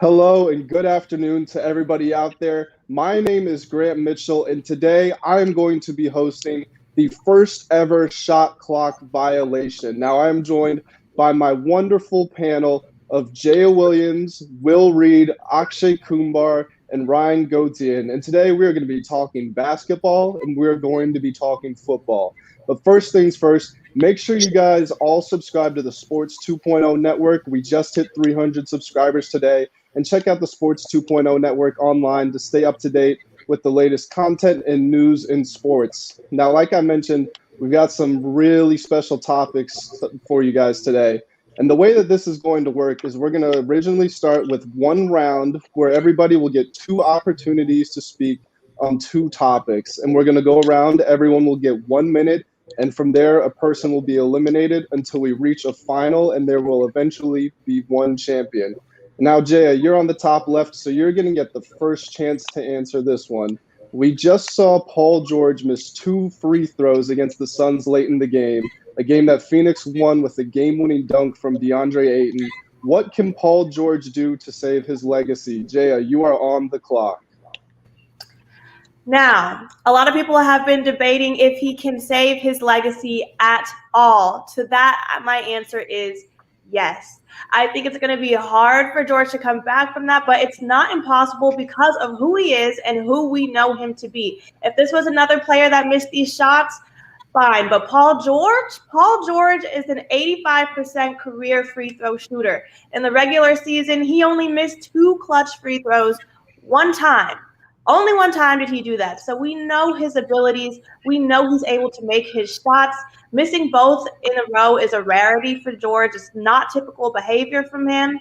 Hello and good afternoon to everybody out there. My name is Grant Mitchell, and today I am going to be hosting the first ever shot clock violation. Now, I am joined by my wonderful panel of Jaya Williams, Will Reed, Akshay Kumbar, and Ryan Gotian. And today we are going to be talking basketball and we're going to be talking football. But first things first, make sure you guys all subscribe to the Sports 2.0 network. We just hit 300 subscribers today. And check out the Sports 2.0 network online to stay up to date with the latest content and news in sports. Now, like I mentioned, we've got some really special topics for you guys today. And the way that this is going to work is we're going to originally start with one round where everybody will get two opportunities to speak on two topics. And we're going to go around, everyone will get 1 minute. And from there, a person will be eliminated until we reach a final, and there will eventually be one champion. Now, Jaya, you're on the top left, so you're going to get the first chance to answer this one. We just saw Paul George miss 2 free throws against the Suns late in the game, a game that Phoenix won with a game-winning dunk from DeAndre Ayton. What can Paul George do to save his legacy? Jaya, you are on the clock. Now, a lot of people have been debating if he can save his legacy at all. To that, my answer is yes. I think it's going to be hard for George to come back from that, but it's not impossible because of who he is and who we know him to be. If this was another player that missed these shots, fine. But Paul George is an 85% career free throw shooter. In the regular season, he only missed 2 clutch free throws one time. Only one time did he do that. So we know his abilities. We know he's able to make his shots. Missing both in a row is a rarity for George. It's not typical behavior from him.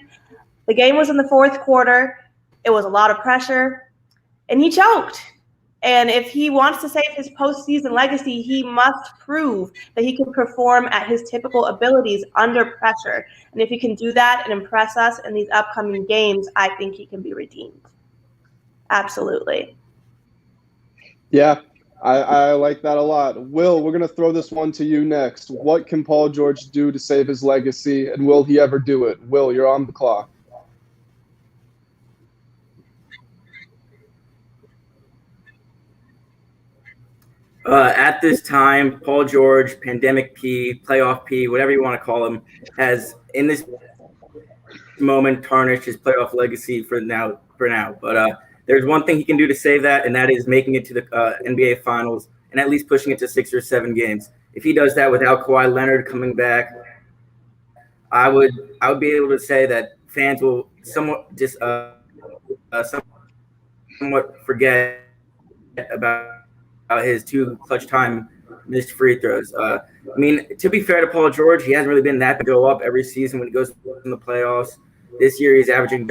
The game was in the 4th quarter. It was a lot of pressure, and he choked. And if he wants to save his postseason legacy, he must prove that he can perform at his typical abilities under pressure. And if he can do that and impress us in these upcoming games, I think he can be redeemed. Absolutely. Yeah, I like that a lot. Will, we're going to throw this one to you next. What can Paul George do to save his legacy, and will he ever do it? Will, you're on the clock. At this time, Paul George, pandemic P, playoff P, whatever you want to call him, has in this moment tarnished his playoff legacy for now. But there's one thing he can do to save that, and that is making it to the NBA Finals and at least pushing it to 6 or 7 games. If he does that without Kawhi Leonard coming back, I would be able to say that fans will somewhat forget about his 2 clutch time missed free throws. I mean, to be fair to Paul George, he hasn't really been that bad. Go up every season when he goes in the playoffs. This year, he's averaging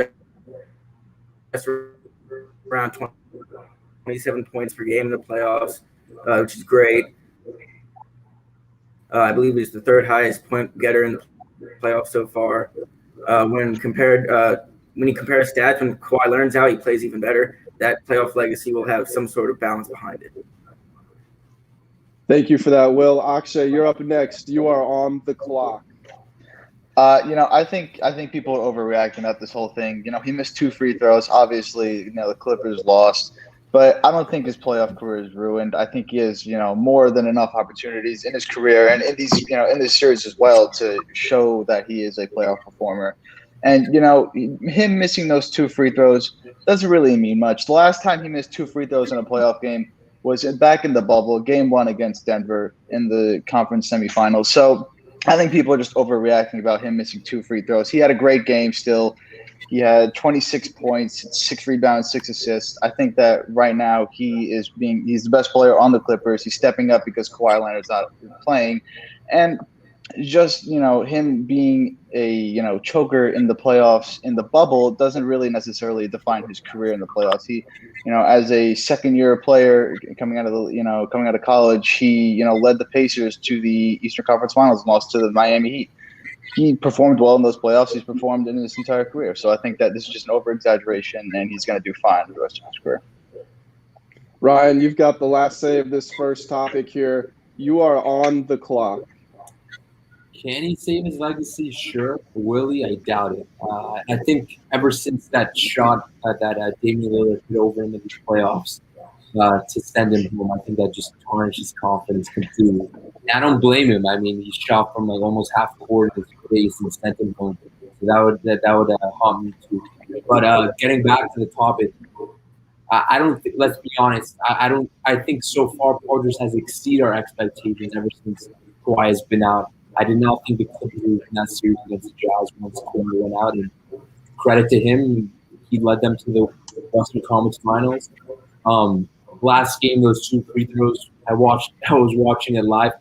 just around 27 points per game in the playoffs, which is great. I believe he's the 3rd highest point getter in the playoffs so far. When he compares stats, when Kawhi Leonard's out, he plays even better. That playoff legacy will have some sort of balance behind it. Thank you for that, Will. Akshay, you're up next. You are on the clock. I think people are overreacting about this whole thing. He missed 2 free throws. Obviously, the Clippers lost, but I don't think his playoff career is ruined. I think he has, more than enough opportunities in his career and in these, in this series as well to show that he is a playoff performer. And, him missing those 2 free throws doesn't really mean much. The last time he missed 2 free throws in a playoff game was back in the bubble, game 1 against Denver in the conference semifinals. So I think people are just overreacting about him missing 2 free throws. He had a great game still. He had 26 points, 6 rebounds, 6 assists. I think that right now he's the best player on the Clippers. He's stepping up because Kawhi Leonard's not playing. And just, him being a, choker in the playoffs in the bubble doesn't really necessarily define his career in the playoffs. He, as a second-year player coming out of college, he, led the Pacers to the Eastern Conference Finals and lost to the Miami Heat. He performed well in those playoffs. He's performed in his entire career. So I think that this is just an over-exaggeration, and he's going to do fine for the rest of his career. Ryan, you've got the last say of this first topic here. You are on the clock. Can he save his legacy? Sure. Will he? I doubt it. I think ever since that shot that Damian Lillard hit over him in the playoffs to send him home, I think that just tarnished his confidence completely. And I don't blame him. I mean, he shot from like almost half court in his face and sent him home. So that would haunt me too. But getting back to the topic, I don't think. Let's be honest. I don't. I think so far Paul George has exceeded our expectations ever since Kawhi has been out. I did not think the Clippers would win that series against the Jazz once Kawhi went out. And credit to him, he led them to the Western Conference Finals. Last game, those two free throws, I was watching it live.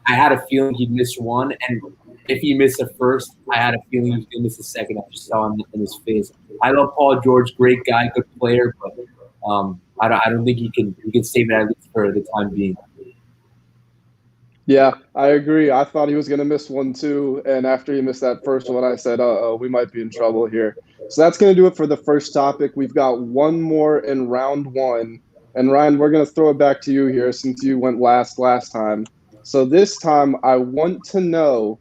I had a feeling he'd miss one, and if he missed the first, I had a feeling he was going to miss the second. I just saw him in his face. I love Paul George, great guy, good player, but I don't think he can save it at least for the time being. Yeah, I agree. I thought he was going to miss one too. And after he missed that first one, I said, uh-oh, we might be in trouble here. So that's going to do it for the first topic. We've got one more in round one. And Ryan, we're going to throw it back to you here since you went last time. So this time, I want to know,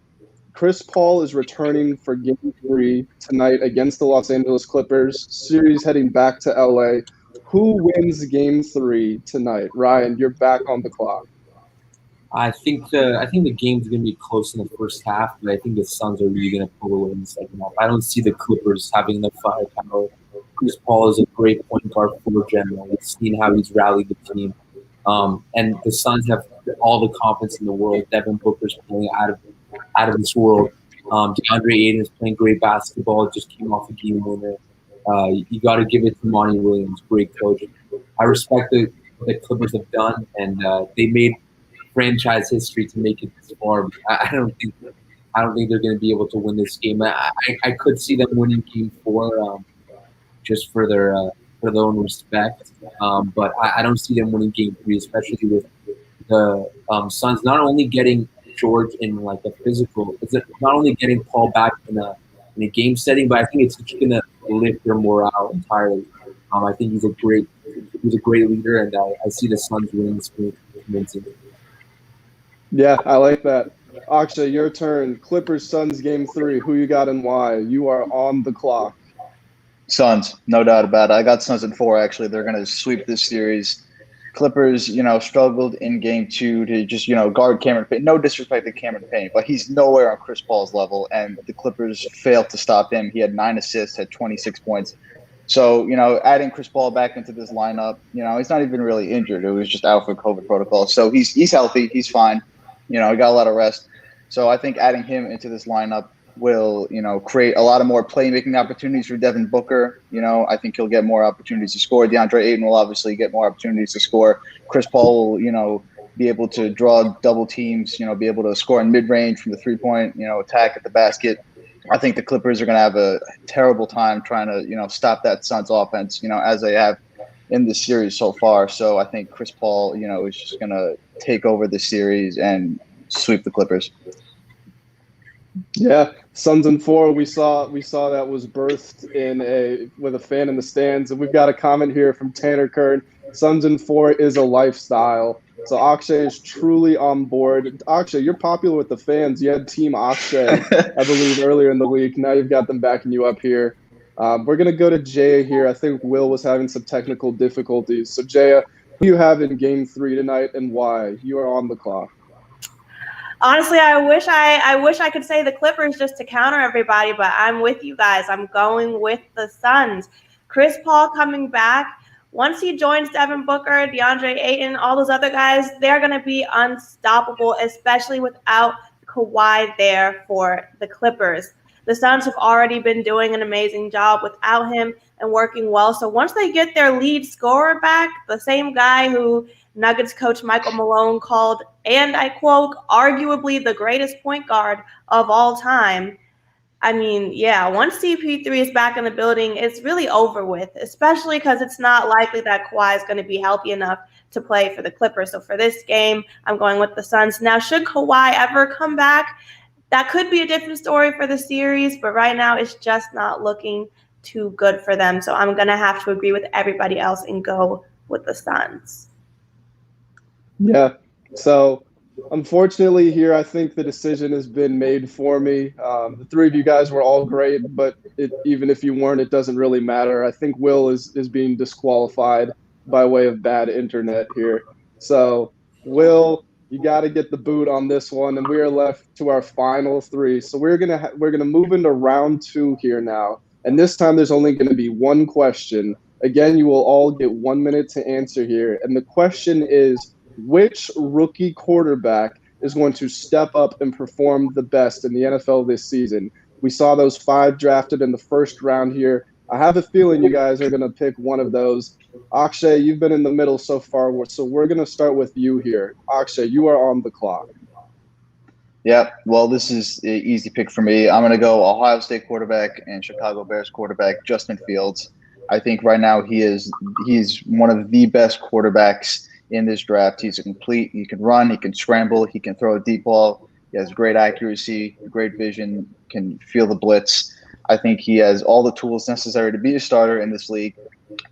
Chris Paul is returning for Game 3 tonight against the Los Angeles Clippers. Series heading back to LA. Who wins Game 3 tonight? Ryan, you're back on the clock. I think the game's going to be close in the first half, but I think the Suns are really going to pull away in the second half. I don't see the Clippers having the firepower. Chris Paul is a great point guard for general. We've seen how he's rallied the team. And the Suns have all the confidence in the world. Devin Booker's playing out of this world. DeAndre Ayton is playing great basketball. Just came off a game winner. You got to give it to Monty Williams, great coach. I respect what the Clippers have done, and they made franchise history to make it this far. I don't think they're going to be able to win this game. I could see them winning Game 4, just for their own respect. But I don't see them winning Game 3, especially with the Suns not only getting George in like a physical, not only getting Paul back in a game setting, but I think it's just going to lift their morale entirely. I think he's a great leader, and I see the Suns winning this game convincingly. Yeah, I like that. Akshay, your turn. Clippers Suns Game 3. Who you got and why? You are on the clock. Suns, no doubt about it. I got Suns in 4. Actually, they're going to sweep this series. Clippers, struggled in Game 2 to just, guard Cameron Payne. No disrespect to Cameron Payne, but he's nowhere on Chris Paul's level, and the Clippers failed to stop him. He had 9 assists, had 26 points. So, adding Chris Paul back into this lineup, he's not even really injured. It was just out for COVID protocol. So he's healthy. He's fine. He got a lot of rest. So I think adding him into this lineup will, create a lot of more playmaking opportunities for Devin Booker. I think he'll get more opportunities to score. DeAndre Ayton will obviously get more opportunities to score. Chris Paul will, be able to draw double teams, be able to score in mid-range from the three-point, attack at the basket. I think the Clippers are going to have a terrible time trying to, stop that Suns offense, as they have in this series so far. So I think Chris Paul, is just going to take over the series and sweep the Clippers. Yeah, Suns in 4. We saw that was birthed with a fan in the stands, and we've got a comment here from Tanner Kern. Suns in 4 is a lifestyle. So Akshay is truly on board. Akshay, you're popular with the fans. You had Team Akshay, I believe, earlier in the week. Now you've got them backing you up here. We're going to go to Jaya here. I think Will was having some technical difficulties. So Jaya, who do you have in Game 3 tonight and why? You are on the clock. Honestly, I wish I could say the Clippers just to counter everybody, but I'm with you guys. I'm going with the Suns. Chris Paul coming back. Once he joins Devin Booker, DeAndre Ayton, all those other guys, they're going to be unstoppable, especially without Kawhi there for the Clippers. The Suns have already been doing an amazing job without him and working well. So once they get their lead scorer back, the same guy who Nuggets coach Michael Malone called, and I quote, arguably the greatest point guard of all time. I mean, yeah, once CP3 is back in the building, it's really over with, especially because it's not likely that Kawhi is going to be healthy enough to play for the Clippers. So for this game, I'm going with the Suns. Now, should Kawhi ever come back, that could be a different story for the series, but right now it's just not looking too good for them. So I'm going to have to agree with everybody else and go with the Suns. Yeah. So unfortunately here, I think the decision has been made for me. The three of you guys were all great, but even if you weren't, it doesn't really matter. I think Will is being disqualified by way of bad internet here. So, Will, you got to get the boot on this one, and we are left to our final three. So we're gonna move into round two here now, and this time there's only going to be one question. Again, you will all get 1 minute to answer here, and the question is, which rookie quarterback is going to step up and perform the best in the NFL this season? We saw those 5 drafted in the first round here. I have a feeling you guys are going to pick one of those. Akshay, you've been in the middle so far, so we're going to start with you here. Akshay, you are on the clock. Yep. Well, this is an easy pick for me. I'm going to go Ohio State quarterback and Chicago Bears quarterback Justin Fields. I think right now he's one of the best quarterbacks in this draft. He's a complete. He can run. He can scramble. He can throw a deep ball. He has great accuracy, great vision, can feel the blitz. I think he has all the tools necessary to be a starter in this league.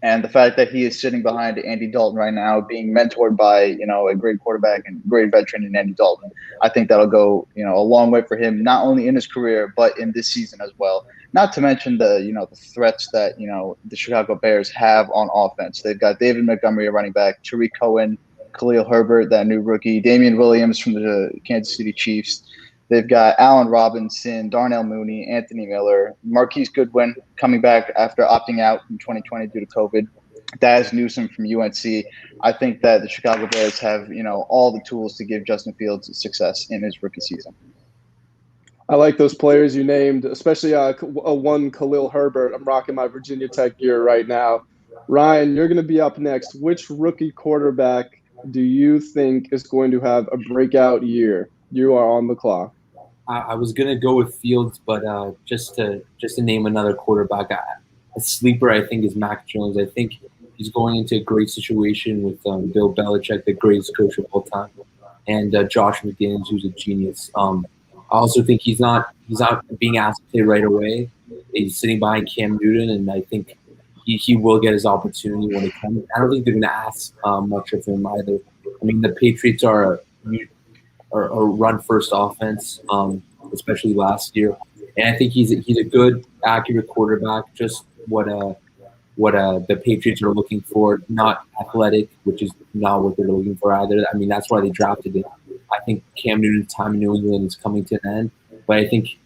And the fact that he is sitting behind Andy Dalton right now, being mentored by, a great quarterback and great veteran in Andy Dalton, I think that'll go, a long way for him, not only in his career, but in this season as well. Not to mention the threats that, the Chicago Bears have on offense. They've got David Montgomery, a running back, Tariq Cohen, Khalil Herbert, that new rookie, Damian Williams from the Kansas City Chiefs. They've got Allen Robinson, Darnell Mooney, Anthony Miller, Marquise Goodwin coming back after opting out from 2020 due to COVID. Daz Newsome from UNC. I think that the Chicago Bears have, all the tools to give Justin Fields success in his rookie season. I like those players you named, especially one Khalil Herbert. I'm rocking my Virginia Tech gear right now. Ryan, you're going to be up next. Which rookie quarterback do you think is going to have a breakout year? You are on the clock. I was gonna go with Fields, but just to name another quarterback, a sleeper I think is Mac Jones. I think he's going into a great situation with Bill Belichick, the greatest coach of all time, and Josh McDaniels, who's a genius. I also think he's not being asked to play right away. He's sitting behind Cam Newton, and I think he will get his opportunity when it comes. I don't think they're going to ask much of him either. I mean, the Patriots are a run-first offense, especially last year. And I think he's a good, accurate quarterback, just what the Patriots are looking for, not athletic, which is not what they're looking for either. I mean, that's why they drafted him. I think Cam Newton's time in New England is coming to an end. But I think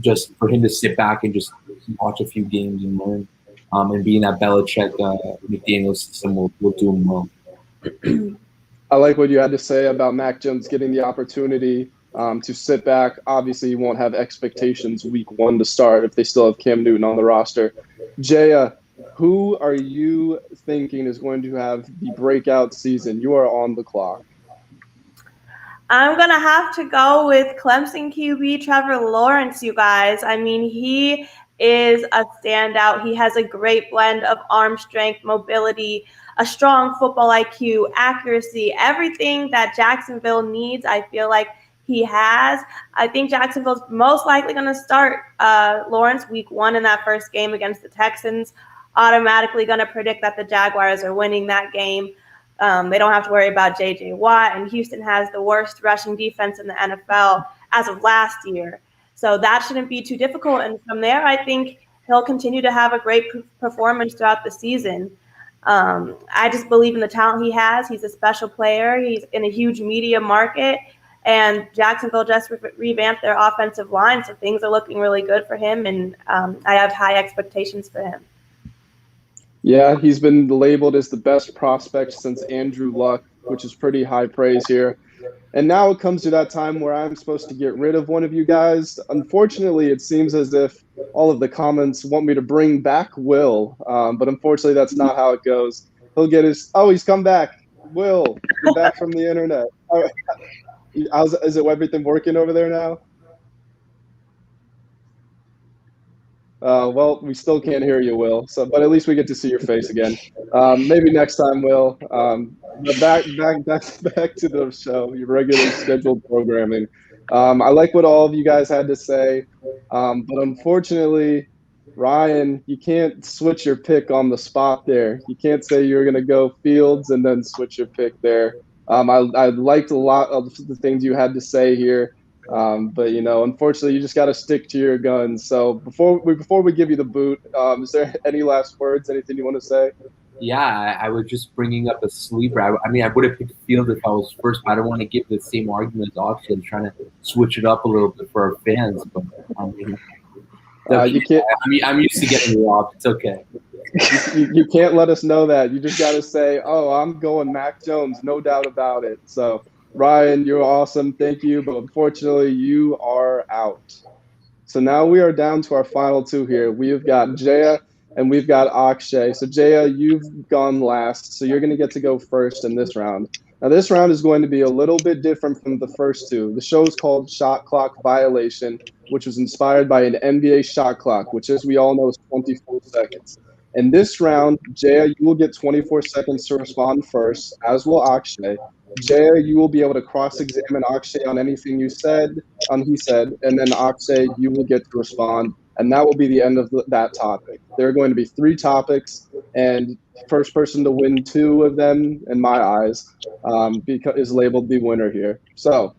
just for him to sit back and just watch a few games and learn, and be in that Belichick McDaniels system will do him well. I like what you had to say about Mac Jones getting the opportunity to sit back. Obviously, you won't have expectations week 1 to start if they still have Cam Newton on the roster. Jaya, who are you thinking is going to have the breakout season? You are on the clock. I'm going to have to go with Clemson QB Trevor Lawrence, you guys. I mean, he is a standout. He has a great blend of arm strength, mobility, a strong football IQ, accuracy, everything that Jacksonville needs. I feel like he has. I think Jacksonville's most likely going to start Lawrence week 1 in that first game against the Texans. Automatically going to predict that the Jaguars are winning that game. They don't have to worry about J.J. Watt, and Houston has the worst rushing defense in the NFL as of last year. So that shouldn't be too difficult. And from there, I think he'll continue to have a great performance throughout the season. I just believe in the talent he has. He's a special player. He's in a huge media market. And Jacksonville just revamped their offensive line, so things are looking really good for him. And I have high expectations for him. Yeah, he's been labeled as the best prospect since Andrew Luck, which is pretty high praise here. And now it comes to that time where I'm supposed to get rid of one of you guys. Unfortunately, it seems as if all of the comments want me to bring back Will, but unfortunately, that's not how it goes. He'll get he's come back. Will, you're back from the internet. All right. Is everything working over there now? Well, we still can't hear you, Will. But at least we get to see your face again. Maybe next time, Will. But back to the show, your regularly scheduled programming. I like what all of you guys had to say, but unfortunately, Ryan, you can't switch your pick on the spot there. You can't say you're going to go Fields and then switch your pick there. I liked a lot of the things you had to say here. But unfortunately, you just got to stick to your guns. So before we give you the boot, is there any last words? Anything you want to say? Yeah, I was just bringing up a sleeper. I mean, I would have picked Field if I was first, but I don't want to give the same argument as Auction, trying to switch it up a little bit for our fans. But I mean, you can't. I'm used to getting robbed. It's okay. You can't let us know that. You just got to say, "Oh, I'm going Mac Jones, no doubt about it." So, Ryan, you're awesome. Thank you, but unfortunately, you are out. So now we are down to our final two here. We've got Jaya and we've got Akshay. So Jaya, you've gone last, so you're going to get to go first in this round. Now this round is going to be a little bit different from the first two. The show is called Shot Clock Violation, which was inspired by an NBA shot clock, which as we all know is 24 seconds. In this round, Jaya, you will get 24 seconds to respond first, as will Akshay. Jaya, you will be able to cross-examine Akshay on anything he said, and then Akshay, you will get to respond, and that will be the end of that topic. There are going to be 3 topics, and first person to win 2 of them, in my eyes, is labeled the winner here. So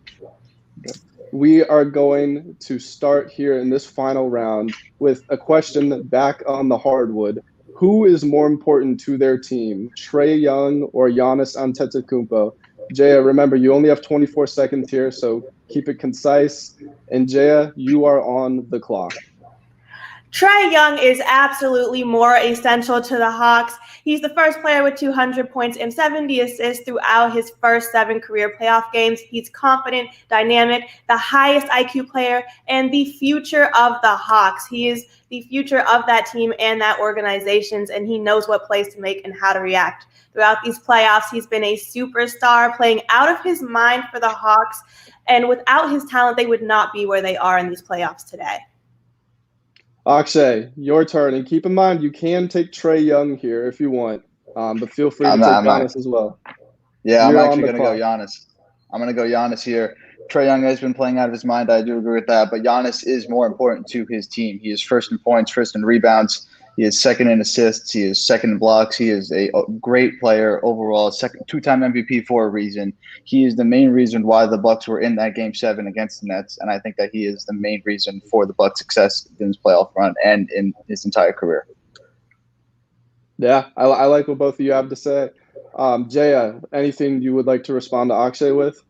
we are going to start here in this final round with a question back on the hardwood. Who is more important to their team, Trae Young or Giannis Antetokounmpo? Jaya, remember, you only have 24 seconds here, so keep it concise. And Jaya, you are on the clock. Trae Young is absolutely more essential to the Hawks. He's the first player with 200 points and 70 assists throughout his first 7 career playoff games. He's confident, dynamic, the highest IQ player, and the future of the Hawks. He is the future of that team and that organization, and he knows what plays to make and how to react. Throughout these playoffs, he's been a superstar, playing out of his mind for the Hawks, and without his talent, they would not be where they are in these playoffs today. Akshay, your turn. And keep in mind, you can take Trae Young here if you want, but feel free to take Giannis as well. Yeah, I'm actually going to go Giannis. I'm going to go Giannis here. Trae Young has been playing out of his mind. I do agree with that. But Giannis is more important to his team. He is first in points, first in rebounds. He is second in assists. He is second in blocks. He is a great player overall, two-time MVP for a reason. He is the main reason why the Bucks were in that Game 7 against the Nets, and I think that he is the main reason for the Bucks' success in his playoff run and in his entire career. Yeah, I like what both of you have to say. Jaya, anything you would like to respond to Akshay with?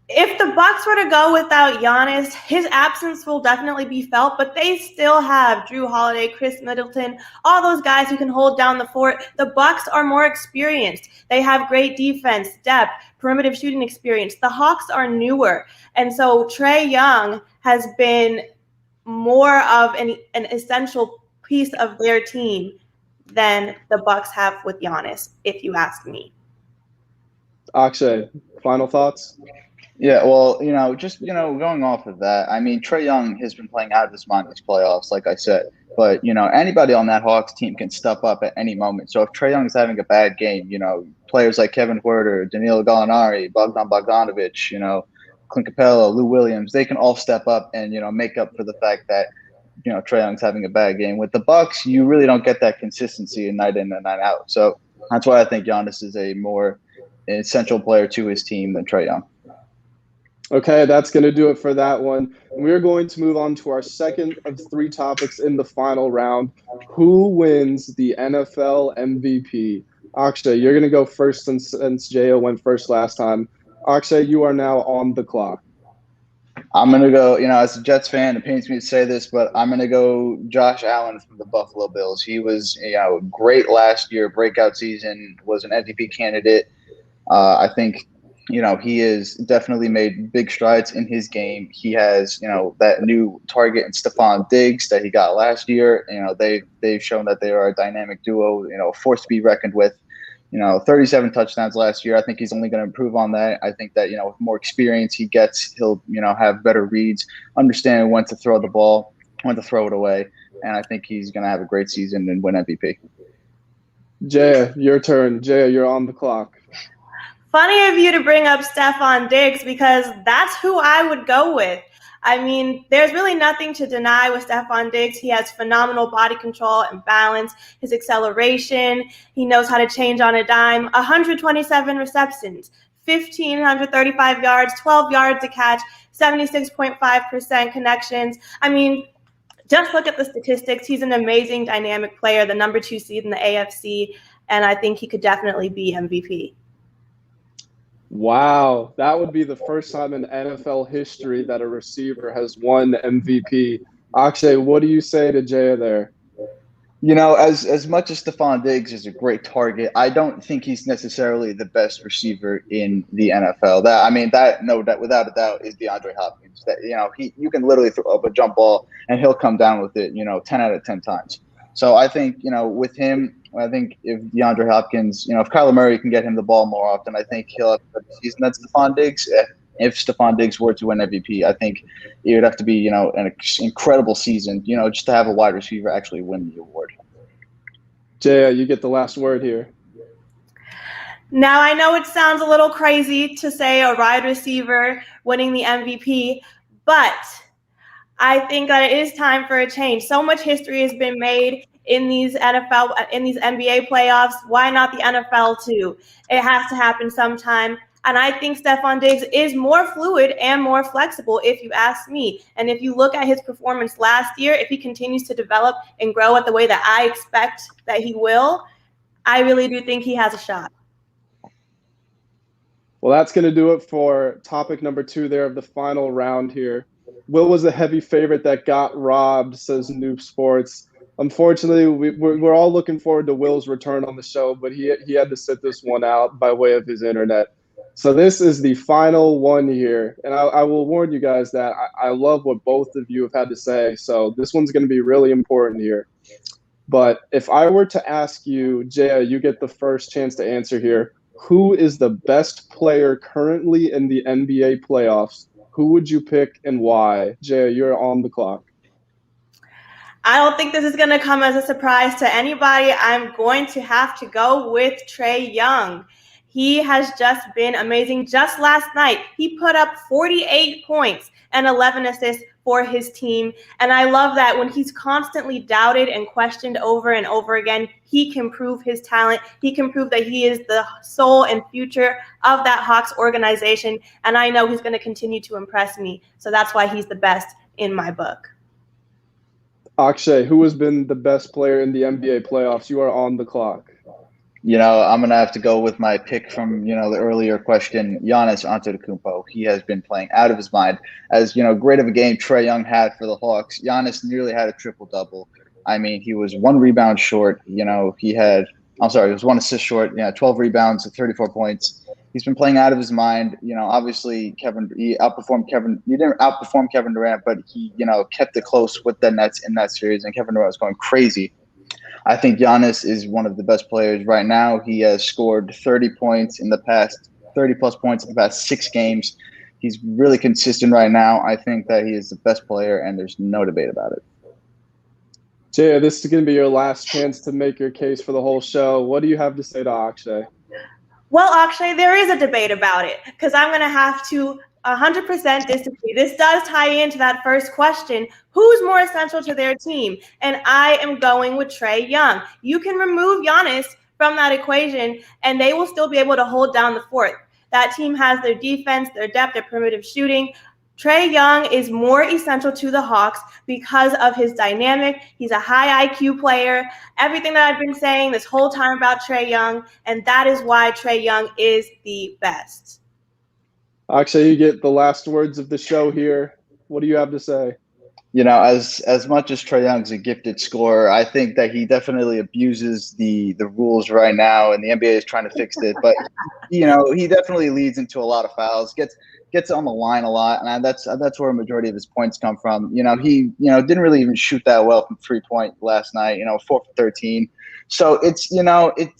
If the Bucks were to go without Giannis, his absence will definitely be felt, but they still have Drew Holiday, Chris Middleton, all those guys who can hold down the fort. The Bucks are more experienced. They have great defense, depth, perimeter shooting experience. The Hawks are newer. And so Trae Young has been more of an essential piece of their team than the Bucks have with Giannis, if you ask me. Akshay, final thoughts? Yeah, well, going off of that, I mean, Trae Young has been playing out of his mind these playoffs, like I said. But, anybody on that Hawks team can step up at any moment. So if Trae Young is having a bad game, players like Kevin Huerter, Danilo Gallinari, Bogdan Bogdanovic, Clint Capella, Lou Williams, they can all step up and, make up for the fact that, Trae Young's having a bad game. With the Bucks, you really don't get that consistency night in and night out. So that's why I think Giannis is a more essential player to his team than Trae Young. Okay, that's going to do it for that one. We're going to move on to our second of 3 topics in the final round. Who wins the NFL MVP? Akshay, you're going to go first since Jaya went first last time. Akshay, you are now on the clock. I'm going to go, as a Jets fan, it pains me to say this, but I'm going to go Josh Allen from the Buffalo Bills. He was, great last year, breakout season, was an MVP candidate. I think he has definitely made big strides in his game. He has, that new target in Stephon Diggs that he got last year. They've shown that they are a dynamic duo, force to be reckoned with. 37 touchdowns last year. I think he's only going to improve on that. I think that, with more experience he gets, he'll, have better reads, understand when to throw the ball, when to throw it away. And I think he's going to have a great season and win MVP. Jaya, your turn. Jaya, you're on the clock. Funny of you to bring up Stephon Diggs because that's who I would go with. I mean, there's really nothing to deny with Stephon Diggs. He has phenomenal body control and balance, his acceleration. He knows how to change on a dime. 127 receptions, 1,535 yards, 12 yards a catch, 76.5% connections. I mean, just look at the statistics. He's an amazing dynamic player, the number 2 seed in the AFC, and I think he could definitely be MVP. Wow, that would be the first time in NFL history that a receiver has won MVP. Akshay, what do you say to Jaya there? As much as Stephon Diggs is a great target, I don't think he's necessarily the best receiver in the NFL. That without a doubt is DeAndre Hopkins. You can literally throw up a jump ball and he'll come down with it, 10 out of 10 times. So I think, with him, I think if DeAndre Hopkins, if Kyler Murray can get him the ball more often, I think he'll have a better season than Stephon Diggs. If Stephon Diggs were to win MVP, I think it would have to be, an incredible season, just to have a wide receiver actually win the award. Jaya, you get the last word here. Now, I know it sounds a little crazy to say a wide receiver winning the MVP, but I think that it is time for a change. So much history has been made in these NBA playoffs. Why not the NFL too? It has to happen sometime. And I think Stephon Diggs is more fluid and more flexible, if you ask me. And if you look at his performance last year, if he continues to develop and grow at the way that I expect that he will, I really do think he has a shot. Well, that's going to do it for topic number 2 there of the final round here. Will was a heavy favorite that got robbed, says Noob Sports. Unfortunately, we're all looking forward to Will's return on the show, but he had to sit this one out by way of his internet. So this is the final one here, and I will warn you guys that I love what both of you have had to say, so this one's going to be really important here. But if I were to ask you, Jaya, you get the first chance to answer here, who is the best player currently in the NBA playoffs? Who would you pick and why? Jaya, you're on the clock. I don't think this is going to come as a surprise to anybody. I'm going to have to go with Trae Young. He has just been amazing. Just last night, he put up 48 points and 11 assists for his team. And I love that when he's constantly doubted and questioned over and over again, he can prove his talent. He can prove that he is the soul and future of that Hawks organization. And I know he's going to continue to impress me. So that's why he's the best in my book. Akshay, who has been the best player in the NBA playoffs? You are on the clock. I'm going to have to go with my pick from, the earlier question, Giannis Antetokounmpo. He has been playing out of his mind. As, great of a game Trae Young had for the Hawks, Giannis nearly had a triple-double. I mean, he was 1 rebound short. He was 1 assist short, 12 rebounds, 34 points. He's been playing out of his mind. Obviously, he didn't outperform Kevin Durant, but he, kept it close with the Nets in that series, and Kevin Durant was going crazy. I think Giannis is one of the best players right now. He has scored 30 plus points in the past 6 games. He's really consistent right now. I think that he is the best player, and there's no debate about it. Jaya, this is going to be your last chance to make your case for the whole show. What do you have to say to Akshay? Well, Akshay, there is a debate about it because I'm going to have to 100% disagree. This does tie into that first question. Who's more essential to their team? And I am going with Trae Young. You can remove Giannis from that equation, and they will still be able to hold down the fort. That team has their defense, their depth, their primitive shooting. Trae Young is more essential to the Hawks because of his dynamic. He's a high IQ player. Everything that I've been saying this whole time about Trae Young, and that is why Trae Young is the best. Akshay, you get the last words of the show here. What do you have to say? As much as Trae Young's a gifted scorer, I think that he definitely abuses the rules right now, and the NBA is trying to fix it. But he definitely leads into a lot of fouls, gets on the line a lot, and that's where a majority of his points come from. He didn't really even shoot that well from 3-point last night. 4 for 13. So it's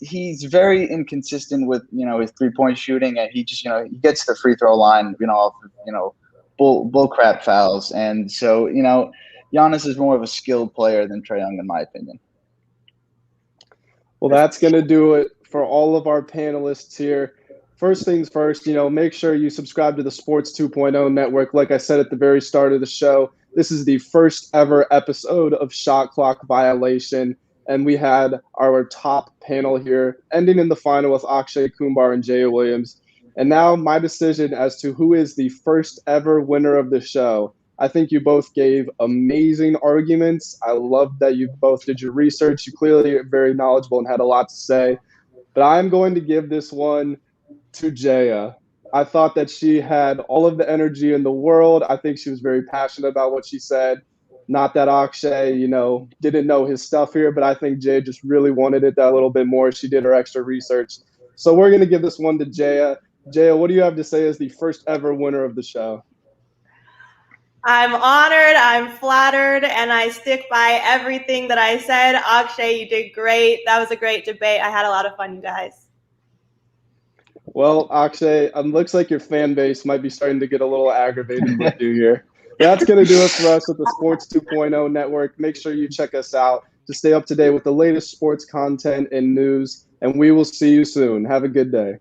he's very inconsistent with his 3-point shooting, and he just he gets the free throw line off bull crap fouls, and so Giannis is more of a skilled player than Trae Young in my opinion. Well, that's going to do it for all of our panelists here. first things first, make sure you subscribe to the Sports 2.0 network. Like I said at the very start of the show, this is the first ever episode of Shot Clock Violation. And we had our top panel here, ending in the final with Akshay Kumar and Jaya Williams. And now my decision as to who is the first ever winner of the show. I think you both gave amazing arguments. I love that you both did your research. You clearly are very knowledgeable and had a lot to say. But I'm going to give this one to Jaya. I thought that she had all of the energy in the world. I think she was very passionate about what she said. Not that Akshay, didn't know his stuff here, but I think Jaya just really wanted it that little bit more. She did her extra research. So we're going to give this one to Jaya. Jaya, what do you have to say as the first ever winner of the show? I'm honored, I'm flattered, and I stick by everything that I said. Akshay, you did great. That was a great debate. I had a lot of fun, you guys. Well, Akshay, looks like your fan base might be starting to get a little aggravated with you here. That's going to do it for us with the Sports 2.0 network. Make sure you check us out to stay up to date with the latest sports content and news, and we will see you soon. Have a good day.